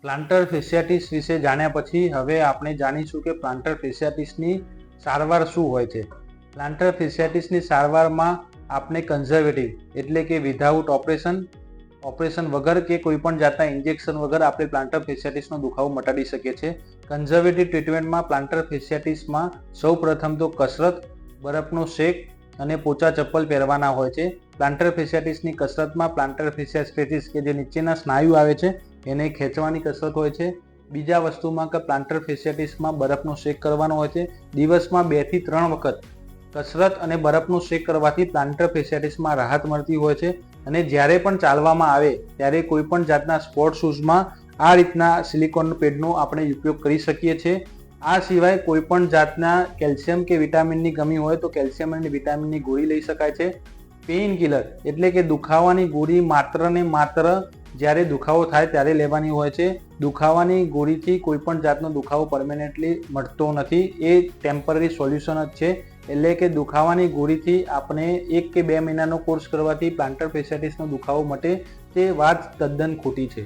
Planter ફેશિયાટિસ વિશે જાણ્યા પછી હવે આપણે જાણીશું કે પ્લાન્ટર ફેશિયાટિસની સારવાર શું હોય છે. પ્લાન્ટર ફેશિયાટિસની સારવારમાં આપણે કન્ઝર્વેટિવ એટલે કે વિધાઉટ ઓપરેશન વગર કે કોઈપણ જાતના ઇન્જેક્શન વગર આપણે પ્લાન્ટર ફેશિયાટિસનો દુખાવો મટાડી શકીએ છીએ. કન્ઝર્વેટિવ ટ્રીટમેન્ટમાં પ્લાન્ટર ફેશિયાટિસમાં સૌ પ્રથમ તો કસરત, બરફનો શેક અને પોચા ચપ્પલ પહેરવાના હોય છે. પ્લાન્ટર ફેશિયાટિસની કસરતમાં પ્લાન્ટર ફેશિયાટિસ કે જે નીચેના સ્નાયુ આવે છે એને ખેંચવાની કસરત હોય છે. બીજા વસ્તુમાં કે પ્લાન્ટર ફેશિયાટિસમાં બરફનો શેક કરવાનો હોય છે. દિવસમાં 2 થી 3 વખત કસરત અને બરફનો શેક કરવાથી પ્લાન્ટર ફેશિયાટિસમાં રાહત મળતી હોય છે. અને જ્યારે પણ ચાલવામાં આવે ત્યારે કોઈપણ જાતના સ્પોર્ટ શૂઝમાં આ રીતના સિલિકોન પેડનો આપણે ઉપયોગ કરી શકીએ છીએ. આ સિવાય કોઈપણ જાતના કેલ્શિયમ કે વિટામિનની કમી હોય તો કેલ્શિયમ અને વિટામિનની ગોળી લઈ શકાય છે. પેઇન કિલર એટલે કે દુખાવાની ગોળી માત્ર ને માત્ર જ્યારે દુખાવો થાય ત્યારે લેવાની હોય છે. દુખાવાની ગોળીથી કોઈપણ જાતનો દુખાવો પરમેનન્ટલી મટતો નથી, એ ટેમ્પરરી સોલ્યુશન જ છે. એટલે કે દુખાવાની ગોળીથી આપણે 1 કે 2 મહિનાનો કોર્સ કરવાથી પ્લાન્ટર ફેશિયાટિસનો દુખાવો મટે તે વાત તદ્દન ખોટી છે.